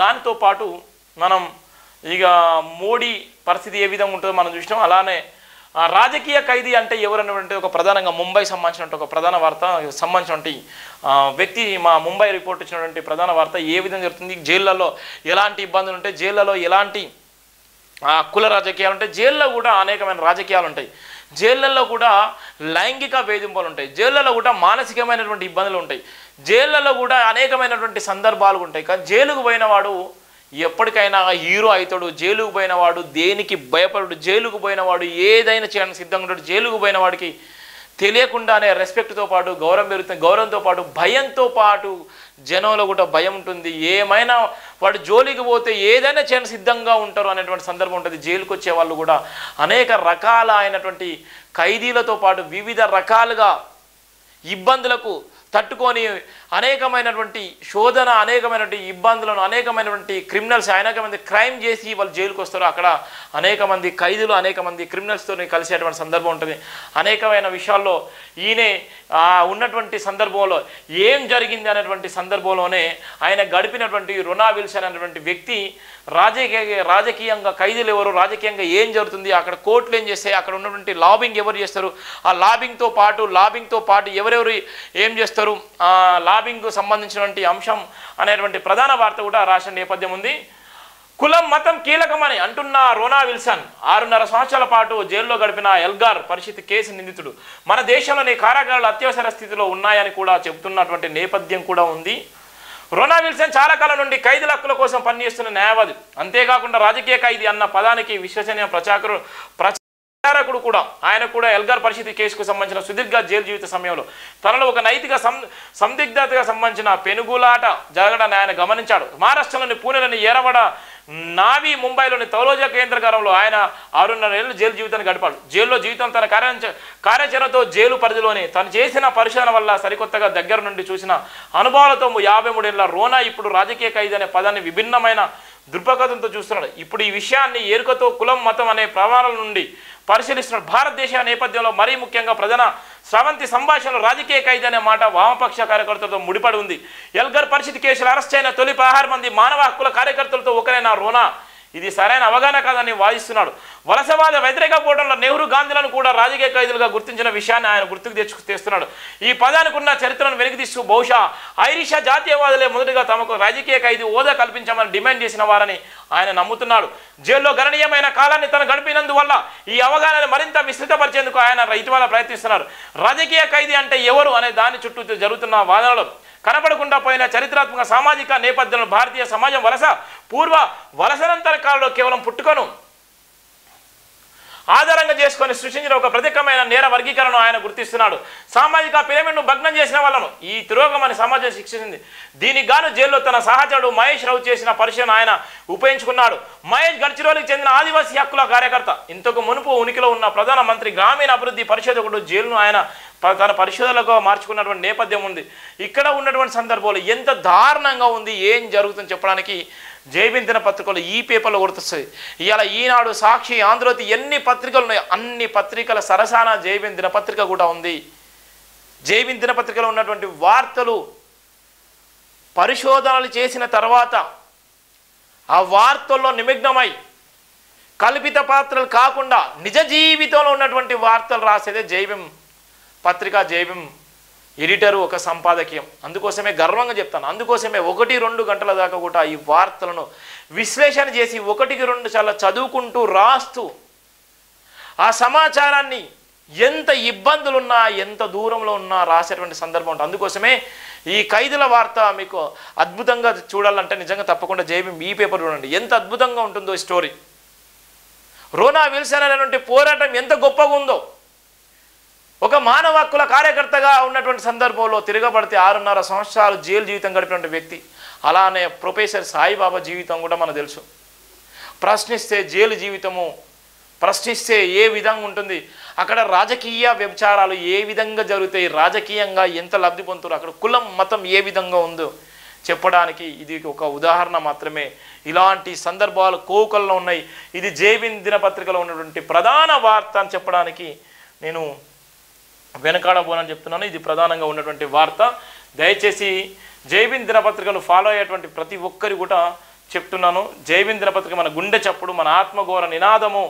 దానితో పాటు మనం ఇక మోడీ పరిస్థితి ఏ విధంగా ఉంటుందో మనం చూసినాం. అలానే రాజకీయ ఖైదీ అంటే ఎవరన్నటువంటి ఒక ప్రధానంగా ముంబై సంబంధించినటువంటి ఒక ప్రధాన వార్త సంబంధించినటువంటి వ్యక్తి మా ముంబై రిపోర్ట్ ఇచ్చినటువంటి ప్రధాన వార్త ఏ విధంగా జరుగుతుంది, జైళ్ళలో ఎలాంటి ఇబ్బందులు ఉంటాయి, జైళ్ళలో ఎలాంటి కుల రాజకీయాలు ఉంటాయి, జైల్లో కూడా అనేకమైన రాజకీయాలు ఉంటాయి, జైళ్ళల్లో కూడా లైంగిక వేధింపులు ఉంటాయి, జైళ్ళలో కూడా మానసికమైనటువంటి ఇబ్బందులు ఉంటాయి, జైళ్ళలో కూడా అనేకమైనటువంటి సందర్భాలు ఉంటాయి. కానీ జైలుకు పోయిన వాడు ఎప్పటికైనా హీరో అవుతాడు, జైలుకు పోయిన వాడు దేనికి భయపడు, జైలుకు పోయిన వాడు ఏదైనా చేయడానికి సిద్ధంగా ఉంటాడు, జైలుకు పోయిన వాడికి తెలియకుండానే రెస్పెక్ట్తో పాటు గౌరవం పెరుగుతుంది, గౌరవంతో పాటు భయంతో పాటు జనంలో కూడా భయం ఉంటుంది, ఏమైనా వాడు జోలికి పోతే ఏదైనా చేయడానికి సిద్ధంగా ఉంటారు అనేటువంటి సందర్భం ఉంటుంది. జైలుకు వచ్చే వాళ్ళు కూడా అనేక రకాల అయినటువంటి ఖైదీలతో పాటు వివిధ రకాలుగా ఇబ్బందులకు తట్టుకొని అనేకమైనటువంటి శోధన, అనేకమైనటువంటి ఇబ్బందులను, అనేకమైనటువంటి క్రిమినల్స్, అనేకమంది క్రైమ్ చేసి వాళ్ళు జైలుకు వస్తారు. అక్కడ అనేక మంది ఖైదీలు, అనేక మంది క్రిమినల్స్తో కలిసేటువంటి సందర్భం ఉంటుంది. అనేకమైన విషయాల్లో ఈయనే ఉన్నటువంటి సందర్భంలో ఏం జరిగింది అనేటువంటి సందర్భంలోనే ఆయన గడిపినటువంటి రొనా విల్సన్ అనేటువంటి వ్యక్తి రాజకీయంగా ఖైదీలు ఎవరు, రాజకీయంగా ఏం జరుగుతుంది, అక్కడ కోర్టులు ఏం చేస్తాయి, అక్కడ ఉన్నటువంటి లాబింగ్ ఎవరు చేస్తారు, ఆ లాబింగ్తో పాటు ఎవరెవరు ఏం చేస్తారు, లాబింగ్కు సంబంధించినటువంటి అంశం అనేటువంటి ప్రధాన వార్త కూడా రాసిన నేపథ్యం ఉంది. కులం మతం కీలకమని అంటున్న రొనా విల్సన్ 6.5 సంవత్సరాల పాటు జైల్లో గడిపిన ఎల్గార్ పరిస్థితి కేసు నిందితుడు. మన దేశంలోని కారాగారాలు అత్యవసర స్థితిలో ఉన్నాయని కూడా చెబుతున్నటువంటి నేపథ్యం కూడా ఉంది. రొనా విల్సన్ చాలా కాలం నుండి ఖైదీల హక్కుల కోసం పనిచేస్తున్న న్యాయవాది, అంతేకాకుండా రాజకీయ ఖైదీ అన్న పదానికి విశ్వసనీయ ప్రచారకుడు కూడా. ఆయన కూడా ఎల్గార్ పరిస్థితి కేసుకు సంబంధించిన సుదీర్ఘ జైలు జీవిత సమయంలో తనలో ఒక నైతిక సందిగ్ధతగా సంబంధించిన పెనుగులాట జరగడాన్ని ఆయన గమనించాడు. మహారాష్ట్రలోని పూణేలోని ఏరవడ, నావీ ముంబైలోని తౌలోజా కేంద్రగారంలో ఆయన 6.5 ఏళ్ళు జైలు జీవితాన్ని గడిపాడు. జైల్లో జీవితం తన కార్యాచరణతో జైలు పరిధిలోని తను చేసిన పరిశోధన వల్ల సరికొత్తగా దగ్గర నుండి చూసిన అనుభవాలతో 53 ఏళ్ల రోనా ఇప్పుడు రాజకీయ ఖైదీ అనే పదాన్ని విభిన్నమైన దృక్పథంతో చూస్తున్నాడు. ఇప్పుడు ఈ విషయాన్ని ఎరుకతో కులం మతం అనే ప్రమాణాల నుండి పరిశీలిస్తున్నాడు. భారతదేశ నేపథ్యంలో మరీ ముఖ్యంగా ప్రధాన స్రవంతి సంభాషణలో రాజకీయ ఖైదీ అనే మాట వామపక్ష కార్యకర్తలతో ముడిపడి ఉంది. ఎల్గార్ పరిస్థితి కేసులో అరెస్ట్ అయిన తొలి 16 మంది మానవ హక్కుల కార్యకర్తలతో ఒకరైన రోనా ఇది సరైన అవగాహన కాదని వాదిస్తున్నాడు. వలసవాద వ్యతిరేక పోవడంలో నెహ్రూ, గాంధీలను కూడా రాజకీయ ఖైదీలుగా గుర్తించిన తెస్తున్నాడు. ఆయన గుర్తుకు తెస్తున్నాడు. ఈ పదానికి ఉన్న చరిత్రను వెలికితీస్తూ బహుశా ఐరిషా జాతీయవాదులే మొదటిగా తమకు రాజకీయ ఖైదీ హోదా కల్పించామని డిమాండ్ చేసిన వారని ఆయన నమ్ముతున్నాడు. జైల్లో గణనీయమైన కాలాన్ని తను గడిపినందువల్ల ఈ అవగాహనను మరింత విస్తృతపరిచేందుకు ఆయన ఇటీవల ప్రయత్నిస్తున్నారు. రాజకీయ ఖైదీ అంటే ఎవరు అనే దాని చుట్టూ జరుగుతున్న వాదనలు కనపడకుండా పోయిన చరిత్రాత్మక సామాజిక నేపథ్యంలో భారతీయ సమాజం వలసనంతర కాలంలో కేవలం పుట్టుకను ఆధారంగా చేసుకొని సృష్టించిన ఒక ప్రత్యేకమైన నేర వర్గీకరణను ఆయన గుర్తిస్తున్నాడు. సామాజిక పిరమిడ్ను భగ్నం చేసిన వాళ్ళను ఈ తిరోగమని సమాజం శిక్షించింది. దీనికి గాను జైల్లో తన సహచరుడు మహేష్ రావు చేసిన పరిశీలన ఆయన ఉపయోగించుకున్నాడు. మహేష్ గడ్చిరోలికి చెందిన ఆదివాసీ హక్కుల కార్యకర్త. ఇంతకు మునుపు ఉనికిలో ఉన్న ప్రధానమంత్రి గ్రామీణ అభివృద్ధి పరిశోధకుడు జైలును ఆయన తన పరిశోధనలకు మార్చుకున్నటువంటి నేపథ్యం ఉంది. ఇక్కడ ఉన్నటువంటి సందర్భంలో ఎంత దారుణంగా ఉంది, ఏం జరుగుతుందని చెప్పడానికి జైభీమ్ దినపత్రికలు ఈ పేపర్లో గుర్తొస్తుంది. ఇవాళ ఈనాడు, సాక్షి, ఆంధ్రజ్యోతి ఎన్ని పత్రికలు ఉన్నాయో అన్ని పత్రికల సరసాన జైభీమ్ దినపత్రిక కూడా ఉంది. జైభీమ్ దినపత్రికలో ఉన్నటువంటి వార్తలు పరిశోధనలు చేసిన తర్వాత ఆ వార్తల్లో నిమగ్నమై కల్పిత పాత్రలు కాకుండా నిజ జీవితంలో ఉన్నటువంటి వార్తలు రాసేదే జైభీమ్ పత్రిక, జైభీమ్ ఎడిటరు, ఒక సంపాదకీయం. అందుకోసమే గర్వంగా చెప్తాను. అందుకోసమే 1-2 గంటల దాకా కూడా ఈ వార్తలను విశ్లేషణ చేసి 1-2 చాలా చదువుకుంటూ రాస్తూ ఆ సమాచారాన్ని ఎంత ఇబ్బందులున్నా ఎంత దూరంలో ఉన్నా రాసేటువంటి సందర్భం ఉంటుంది. అందుకోసమే ఈ ఖైదీల వార్త మీకు అద్భుతంగా చూడాలంటే నిజంగా తప్పకుండా జైభీమ్ ఈ పేపర్ చూడండి. ఎంత అద్భుతంగా ఉంటుందో ఈ స్టోరీ. రోనా విల్సన్ అనేటువంటి పోరాటం ఎంత గొప్పగా ఉందో. ఒక మానవ హక్కుల కార్యకర్తగా ఉన్నటువంటి సందర్భంలో తిరగబడితే 6.5 సంవత్సరాలు జైలు జీవితం గడిపినటువంటి వ్యక్తి. అలానే ప్రొఫెసర్ సాయిబాబా జీవితం కూడా మనకు తెలుసు. ప్రశ్నిస్తే జైలు జీవితము, ప్రశ్నిస్తే ఏ విధంగా ఉంటుంది, అక్కడ రాజకీయ వ్యభిచారాలు ఏ విధంగా జరుగుతాయి, రాజకీయంగా ఎంత లబ్ధి పొందుతారు, అక్కడ కులం మతం ఏ విధంగా ఉందో చెప్పడానికి ఇది ఒక ఉదాహరణ మాత్రమే. ఇలాంటి సందర్భాలు కోకల్లో ఉన్నాయి. ఇది జైభీమ్ దినపత్రికలో ఉన్నటువంటి ప్రధాన వార్త అని చెప్పడానికి నేను వెనకాడబోనని చెప్తున్నాను. ఇది ప్రధానంగా ఉన్నటువంటి వార్త. దయచేసి జైభీమ్ దినపత్రికలు ఫాలో అయ్యేటువంటి ప్రతి ఒక్కరు కూడా చెప్తున్నాను. జైభీం దినపత్రిక మన గుండె చప్పుడు, మన ఆత్మఘోర నినాదము,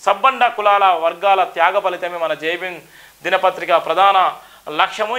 సబ్బండ కులాల వర్గాల త్యాగ ఫలితమే మన జైభీం దినపత్రిక ప్రధాన లక్ష్యము.